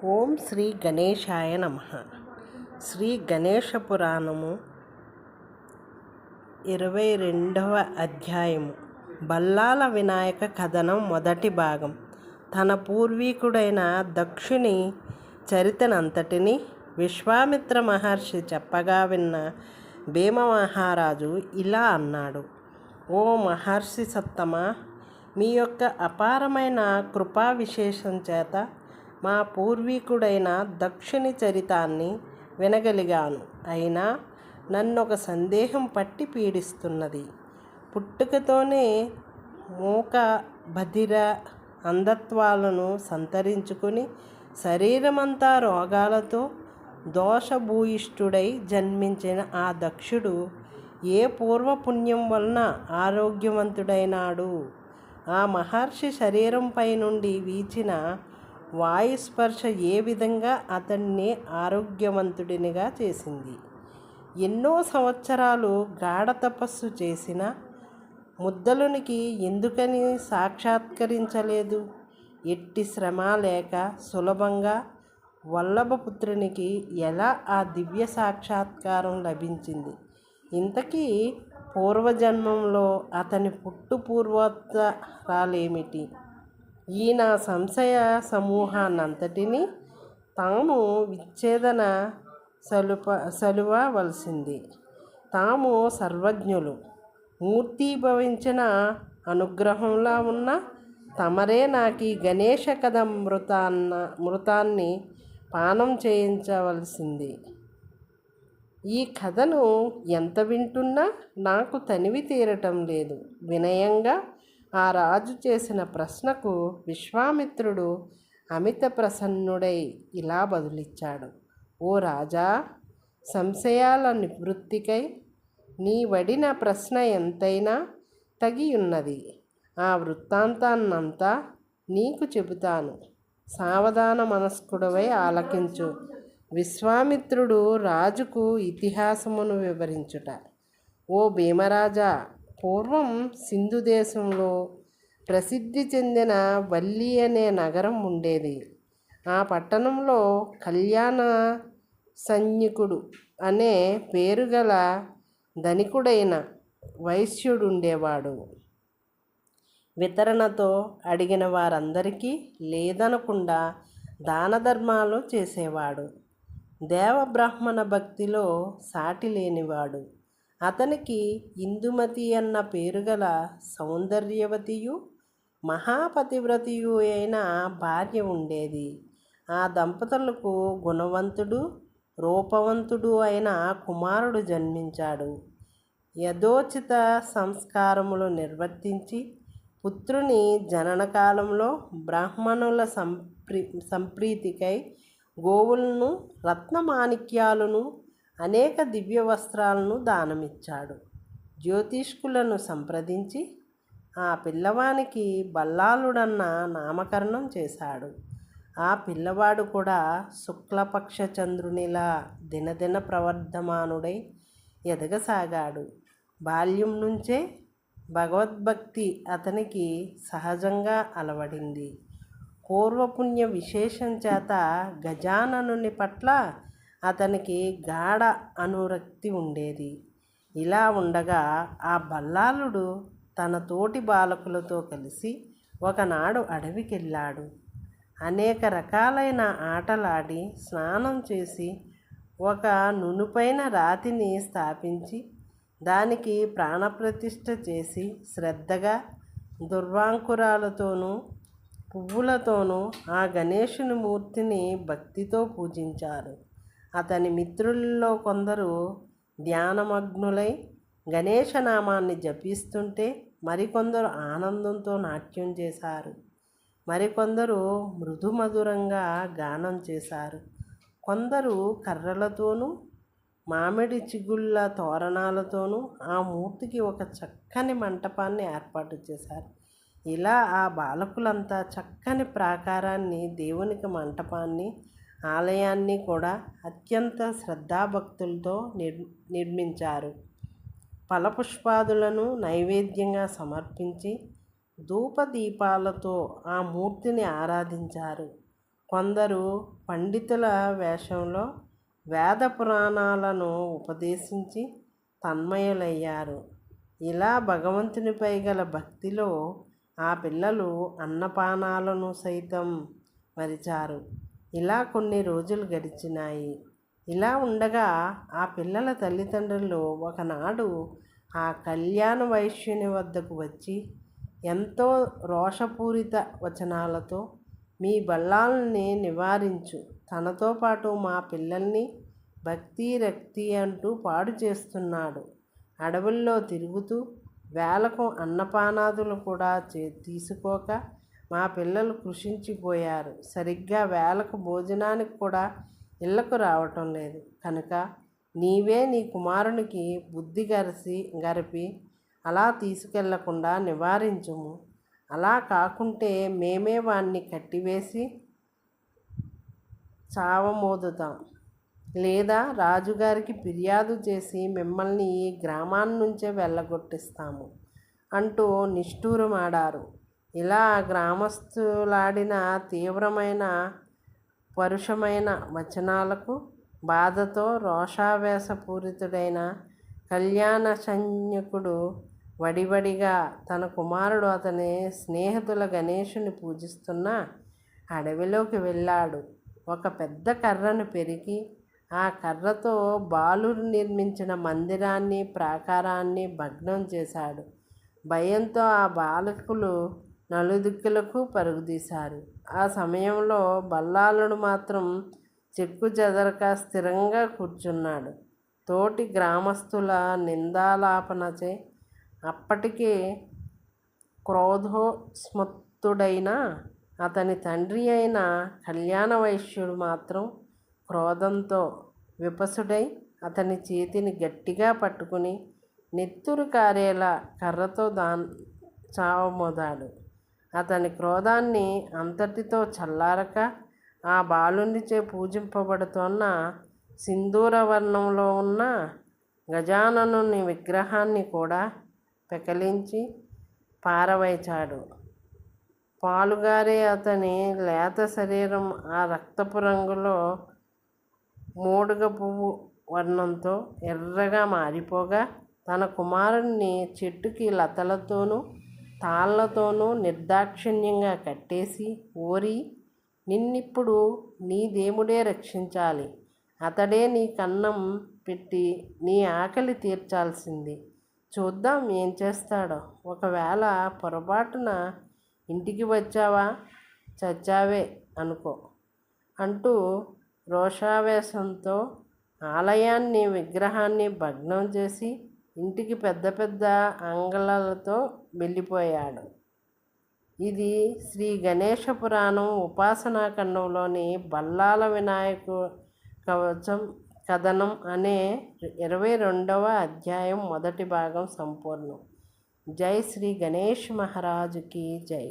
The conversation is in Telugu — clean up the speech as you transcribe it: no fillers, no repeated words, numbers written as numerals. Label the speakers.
Speaker 1: ఓం శ్రీ గణేశాయ నమః. శ్రీ గణేశ పురాణము 22వ అధ్యాయము. బల్లాల వినాయక కథనం మొదటి భాగం. తన పూర్వీకుడైన దక్షుని చరితనంతటిని విశ్వామిత్ర మహర్షి చెప్పగా విన్న భీమ మహారాజు ఇలా అన్నాడు: ఓ మహర్షి సత్తమా, మీ యొక్క అపారమైన కృపా విశేషం చేత మా పూర్వీకుడైన దక్షుని చరితాన్ని వినగలిగాను. అయినా నన్నొక సందేహం పట్టి పీడిస్తున్నది. పుట్టుకతోనే మూక బధిర అంధత్వాలను సంతరించుకుని శరీరమంతా రోగాలతో దోషభూయిష్ఠుడై జన్మించిన ఆ దక్షుడు ఏ పూర్వపుణ్యం వలన ఆరోగ్యవంతుడైనాడు? ఆ మహర్షి శరీరంపై నుండి వీచిన వాయుస్పర్శ ఏ విధంగా అతన్ని ఆరోగ్యవంతుడినిగా చేసింది? ఎన్నో సంవత్సరాలు గాఢ తపస్సు చేసిన ముద్దలునికి ఎందుకని సాక్షాత్కరించలేదు? ఎట్టి శ్రమ లేక సులభంగా వల్లభపుత్రునికి ఎలా ఆ దివ్య సాక్షాత్కారం లభించింది? ఇంతకీ పూర్వజన్మంలో అతని పూర్వోత్తరాలేమిటి? ఈ నా సంశయ సమూహాన్నంతటినీ తాము విచ్ఛేదన సలువవలసింది. తాము సర్వజ్ఞులు, మూర్తీభవించిన అనుగ్రహంలా ఉన్న తమరే నాకీ గణేశ కథ మృతాన్ని పానం చేయించవలసింది. ఈ కథను ఎంత వింటున్నా నాకు తనివి తీరటం లేదు. వినయంగా ఆ రాజు చేసిన ప్రశ్నకు విశ్వామిత్రుడు అమిత ప్రసన్నుడై ఇలా బదులిచ్చాడు: ఓ రాజా, సంశయాల నివృత్తికై నీ వడిన ప్రశ్న ఎంతైనా తగియున్నది. ఆ వృత్తాంతాన్నంతా నీకు చెబుతాను. సావధాన మనస్కుడవై ఆలకించు. విశ్వామిత్రుడు రాజుకు ఇతిహాసమును వివరించుట. ఓ భీమరాజా, పూర్వం సింధు దేశంలో ప్రసిద్ధి చెందిన వల్లి అనే నగరం ఉండేది. ఆ పట్టణంలో కళ్యాణ సైనికుడు అనే పేరుగల ధనికుడైన వైశ్యుడుండేవాడు. వితరణతో అడిగిన వారందరికీ లేదనకుండా దాన ధర్మాలు చేసేవాడు. దేవబ్రాహ్మణ భక్తిలో సాటి లేనివాడు. అతనికి ఇందుమతి అన్న పేరుగల సౌందర్యవతియు మహాపతివ్రతియు అయిన భార్య ఉండేది. ఆ దంపతులకు గుణవంతుడు రూపవంతుడు అయిన కుమారుడు జన్మించాడు. యథోచిత సంస్కారములు నిర్వర్తించి పుత్రుని జనన కాలంలో బ్రాహ్మణుల సంప్రీతికై గోవులను రత్నమాణిక్యాలను అనేక దివ్య వస్త్రాలను దానమిచ్చాడు. జ్యోతిష్కులను సంప్రదించి ఆ పిల్లవానికి బల్లాలుడన్న నామకరణం చేశాడు. ఆ పిల్లవాడు కూడా శుక్లపక్ష చంద్రునిలా దినదిన ప్రవర్ధమానుడై ఎదగసాగాడు. బాల్యం నుంచే భగవద్భక్తి అతనికి సహజంగా అలవడింది. పూర్వపుణ్య విశేషం చేత గజాననుని పట్ల అతనికి గాఢ అనురక్తి ఉండేది. ఇలా ఉండగా ఆ బల్లాలుడు తన తోటి బాలకులతో కలిసి ఒకనాడు అడవికెళ్ళాడు. అనేక రకాలైన ఆటలాడి స్నానం చేసి ఒక నునుపైన రాతిని స్థాపించి దానికి ప్రాణప్రతిష్ఠ చేసి శ్రద్ధగా దుర్వాంకురాలతోనూ పువ్వులతోనూ ఆ గణేశుని మూర్తిని భక్తితో పూజించారు. అతని మిత్రులలో కొందరు ధ్యానమగ్నులై గణేశనామాన్ని జపిస్తుంటే మరికొందరు ఆనందంతో నాట్యం చేశారు. మరికొందరు మృదుమధురంగా గానం చేశారు. కొందరు కర్రలతోనూ మామిడి చిగుళ్ళ తోరణాలతోనూ ఆ మూర్తికి ఒక చక్కని మంటపాన్ని ఏర్పాటు చేశారు. ఇలా ఆ బాలకులంతా చక్కని ప్రాకారాన్ని, దేవునికి మంటపాన్ని, ఆలయాన్ని కూడా అత్యంత శ్రద్ధాభక్తులతో నిర్మించారు. ఫలపుష్పాదులను నైవేద్యంగా సమర్పించి ధూపదీపాలతో ఆ మూర్తిని ఆరాధించారు. కొందరు పండితుల వేషంలో వేద పురాణాలను ఉపదేశించి తన్మయులయ్యారు. ఇలా భగవంతునిపై గల భక్తిలో ఆ పిల్లలు అన్నపానాలను సైతం మరిచారు. ఇలా కొన్ని రోజులు గడిచినాయి. ఇలా ఉండగా ఆ పిల్లల తల్లిదండ్రులు ఒకనాడు ఆ కళ్యాణ వైశ్యుని వద్దకు వచ్చి ఎంతో రోషపూరిత వచనాలతో, మీ బల్లాల్ని నివారించు, తనతో పాటు మా పిల్లల్ని భక్తి రక్తి అంటూ పాడు చేస్తున్నాడు. అడవుల్లో తిరుగుతూ వేలకు అన్నపానాదులు కూడా తీసుకోక మా పిల్లలు కృషించిపోయారు. సరిగ్గా వేలకు భోజనానికి కూడా ఇళ్లకు రావటం లేదు. కనుక నీవే నీ కుమారునికి బుద్ధి గరిపి అలా తీసుకెళ్లకుండా నివారించుము. అలా కాకుంటే మేమే వాణ్ణి కట్టివేసి చావమోదుతాం, లేదా రాజుగారికి ఫిర్యాదు చేసి మిమ్మల్ని ఈ గ్రామాన్నించే వెళ్ళగొట్టిస్తాము అంటూ నిష్ఠూరమాడారు. ఇలా గ్రామస్తులాడిన తీవ్రమైన పరుషమైన వచనాలకు బాధతో రోషావేశపూరితుడైన కళ్యాణశన్యకుడు వడివడిగా తన కుమారుడు అతని స్నేహితుల గణేశుని పూజిస్తున్న అడవిలోకి వెళ్ళాడు. ఒక పెద్ద కర్రను పెరికి ఆ కర్రతో బాలురు నిర్మించిన మందిరాన్ని ప్రాకారాన్ని భగ్నం చేశాడు. భయంతో ఆ బాలకులు నలుదిక్కులకు పరుగుదీశారు. ఆ సమయంలో బల్లాలుడు మాత్రం చెక్కు చెదరక స్థిరంగా కూర్చున్నాడు. తోటి గ్రామస్తుల నిందాలాపనచే అప్పటికే క్రోధోస్మత్తుడైన అతని తండ్రి అయిన కళ్యాణ వైశ్యుడు మాత్రం క్రోధంతో విపసుడై అతని చేతిని గట్టిగా పట్టుకుని నెత్తురు కారేలా కర్రతో చావమోదాడు. అతని క్రోధాన్ని అంతటితో చల్లారక ఆ బాలునిచే పూజింపబడుతున్న సింధూరవర్ణంలో ఉన్న గజాననుని విగ్రహాన్ని కూడా పెకలించి పారవేచాడు. పాలుగారే అతని లేత శరీరం ఆ రక్తపు రంగులో మూడుగ పువ్వు వర్ణంతో ఎర్రగా మారిపోగా తన కుమారుణ్ణి చెట్టుకి లతలతోనూ తాళ్లతోనూ నిర్దాక్షిణ్యంగా కట్టేసి, ఓరి, నిన్నిప్పుడు నీ దేవుడే రక్షించాలి. అతడే నీ కన్నం పెట్టి నీ ఆకలి తీర్చాల్సింది. చూద్దాం ఏం చేస్తాడో. ఒకవేళ పొరపాటున ఇంటికి వచ్చావా, చచ్చావే అనుకో అంటూ రోషావేశంతో ఆలయాన్ని విగ్రహాన్ని భగ్నం చేసి ఇంటికి పెద్ద పెద్ద అంగళాలతో వెళ్ళిపోయాడు. ఇది శ్రీ గణేశ పురాణం ఉపాసనాఖండంలోని బల్లాల వినాయకు కవచం కథనం అనే 22వ అధ్యాయం మొదటి భాగం సంపూర్ణం. జై శ్రీ గణేష్ మహారాజుకి జై.